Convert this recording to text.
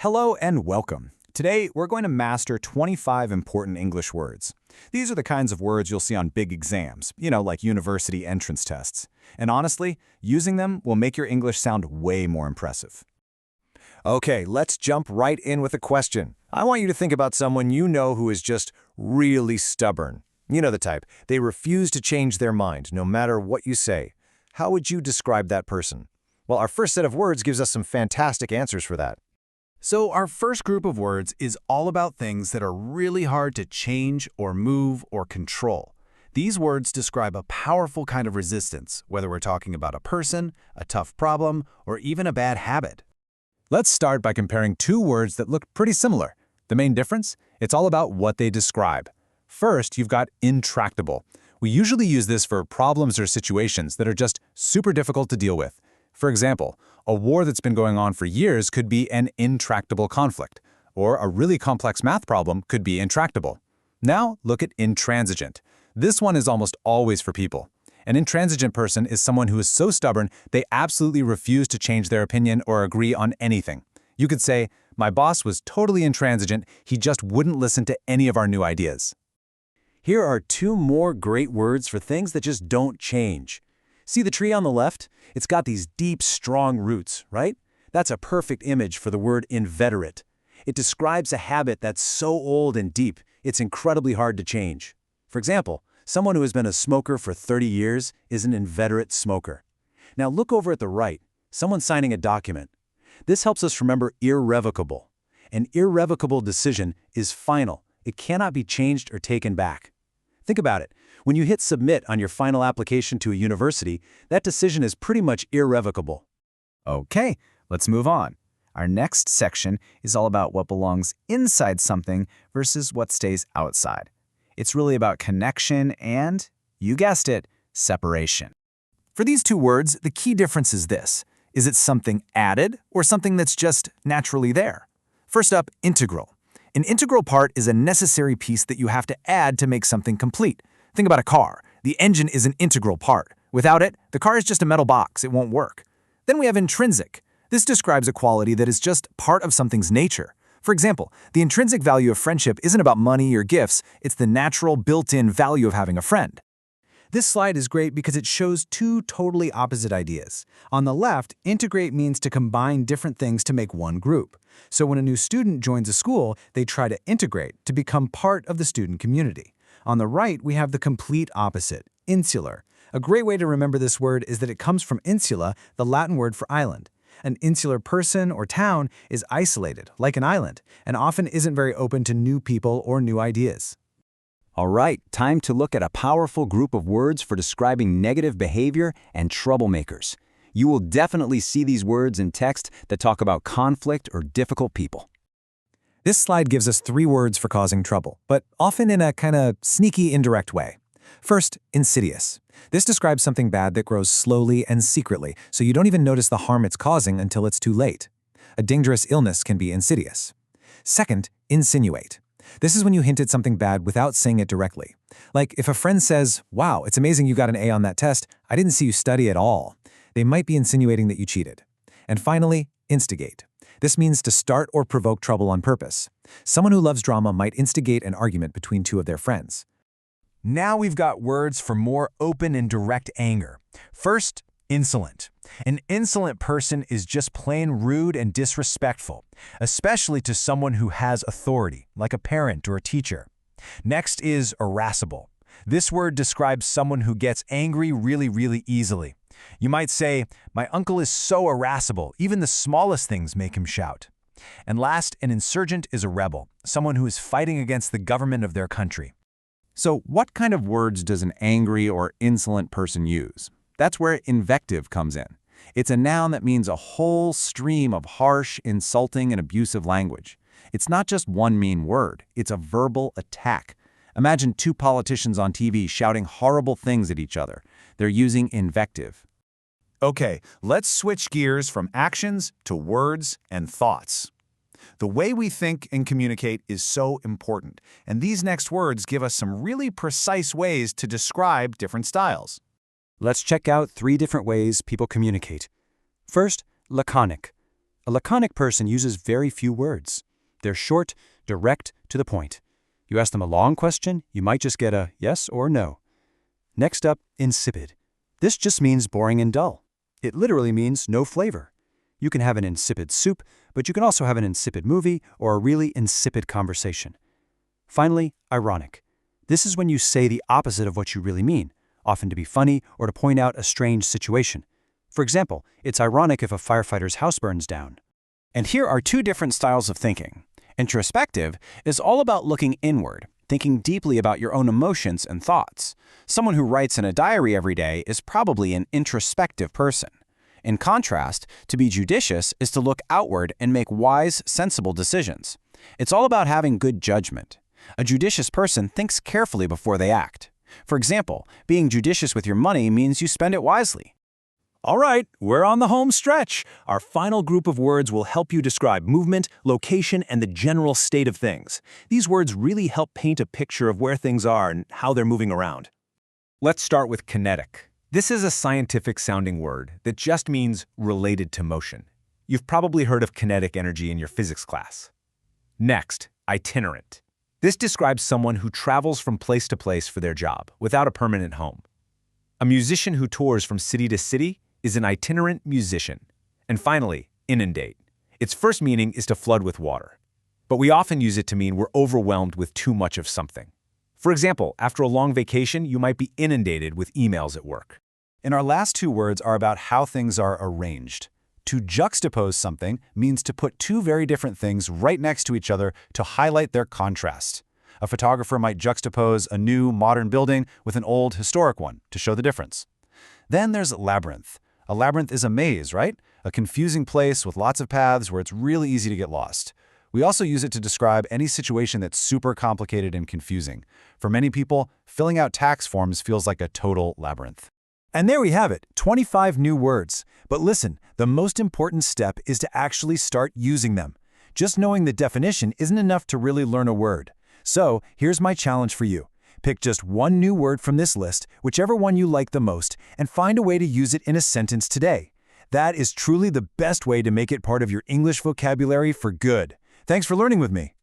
Hello and welcome. Today, we're going to master 25 important English words. These are the kinds of words you'll see on big exams, like university entrance tests. And honestly, using them will make your English sound way more impressive. Okay, let's jump right in with a question. I want you to think about someone you know who is just really stubborn. You know the type. They refuse to change their mind, no matter what you say. How would you describe that person? Well, our first set of words gives us some fantastic answers for that. So our first group of words is all about things that are really hard to change or move or control. These words describe a powerful kind of resistance, whether we're talking about a person, a tough problem, or even a bad habit. Let's start by comparing two words that look pretty similar. The main difference? It's all about what they describe. First, you've got intractable. We usually use this for problems or situations that are just super difficult to deal with. For example, a war that's been going on for years could be an intractable conflict, or a really complex math problem could be intractable. Now, look at intransigent. This one is almost always for people. An intransigent person is someone who is so stubborn they absolutely refuse to change their opinion or agree on anything. You could say, "My boss was totally intransigent, he just wouldn't listen to any of our new ideas." Here are two more great words for things that just don't change. See the tree on the left? It's got these deep, strong roots, right? That's a perfect image for the word inveterate. It describes a habit that's so old and deep, it's incredibly hard to change. For example, someone who has been a smoker for 30 years is an inveterate smoker. Now look over at the right, someone signing a document. This helps us remember irrevocable. An irrevocable decision is final. It cannot be changed or taken back. Think about it. When you hit submit on your final application to a university, that decision is pretty much irrevocable. Okay, let's move on. Our next section is all about what belongs inside something versus what stays outside. It's really about connection and, you guessed it, separation. For these two words, the key difference is this. Is it something added or something that's just naturally there? First up, integral. An integral part is a necessary piece that you have to add to make something complete. Think about a car. The engine is an integral part. Without it, the car is just a metal box. It won't work. Then we have intrinsic. This describes a quality that is just part of something's nature. For example, the intrinsic value of friendship isn't about money or gifts. It's the natural, built-in value of having a friend. This slide is great because it shows two totally opposite ideas. On the left, integrate means to combine different things to make one group. So when a new student joins a school, they try to integrate to become part of the student community. On the right, we have the complete opposite, insular. A great way to remember this word is that it comes from insula, the Latin word for island. An insular person or town is isolated, like an island, and often isn't very open to new people or new ideas. All right, time to look at a powerful group of words for describing negative behavior and troublemakers. You will definitely see these words in text that talk about conflict or difficult people. This slide gives us three words for causing trouble, but often in a kind of sneaky, indirect way. First, insidious. This describes something bad that grows slowly and secretly, so you don't even notice the harm it's causing until it's too late. A dangerous illness can be insidious. Second, insinuate. This is when you hint at something bad without saying it directly. Like if a friend says, "Wow, it's amazing you got an A on that test. I didn't see you study at all." They might be insinuating that you cheated. And finally, instigate. This means to start or provoke trouble on purpose. Someone who loves drama might instigate an argument between two of their friends. Now we've got words for more open and direct anger. First, insolent. An insolent person is just plain rude and disrespectful, especially to someone who has authority, like a parent or a teacher. Next is irascible. This word describes someone who gets angry really easily. You might say, "My uncle is so irascible, even the smallest things make him shout." And last, an insurgent is a rebel, someone who is fighting against the government of their country. So what kind of words does an angry or insolent person use? That's where invective comes in. It's a noun that means a whole stream of harsh, insulting, and abusive language. It's not just one mean word, it's a verbal attack. Imagine two politicians on TV shouting horrible things at each other. They're using invective. Okay, let's switch gears from actions to words and thoughts. The way we think and communicate is so important, and these next words give us some really precise ways to describe different styles. Let's check out 3 different ways people communicate. First, laconic. A laconic person uses very few words. They're short, direct, to the point. You ask them a long question, you might just get a yes or no. Next up, insipid. This just means boring and dull. It literally means no flavor. You can have an insipid soup, but you can also have an insipid movie or a really insipid conversation. Finally, ironic. This is when you say the opposite of what you really mean, often to be funny or to point out a strange situation. For example, it's ironic if a firefighter's house burns down. And here are two different styles of thinking. Introspective is all about looking inward, thinking deeply about your own emotions and thoughts. Someone who writes in a diary every day is probably an introspective person. In contrast, to be judicious is to look outward and make wise, sensible decisions. It's all about having good judgment. A judicious person thinks carefully before they act. For example, being judicious with your money means you spend it wisely. All right, we're on the home stretch. Our final group of words will help you describe movement, location, and the general state of things. These words really help paint a picture of where things are and how they're moving around. Let's start with kinetic. This is a scientific-sounding word that just means related to motion. You've probably heard of kinetic energy in your physics class. Next, itinerant. This describes someone who travels from place to place for their job, without a permanent home. A musician who tours from city to city is an itinerant musician. And finally, inundate. Its first meaning is to flood with water. But we often use it to mean we're overwhelmed with too much of something. For example, after a long vacation, you might be inundated with emails at work. And our last two words are about how things are arranged. To juxtapose something means to put two very different things right next to each other to highlight their contrast. A photographer might juxtapose a new, modern building with an old, historic one to show the difference. Then there's labyrinth. A labyrinth is a maze, right? A confusing place with lots of paths where it's really easy to get lost. We also use it to describe any situation that's super complicated and confusing. For many people, filling out tax forms feels like a total labyrinth. And there we have it, 25 new words. But listen, the most important step is to actually start using them. Just knowing the definition isn't enough to really learn a word. So, here's my challenge for you. Pick just one new word from this list, whichever one you like the most, and find a way to use it in a sentence today. That is truly the best way to make it part of your English vocabulary for good. Thanks for learning with me.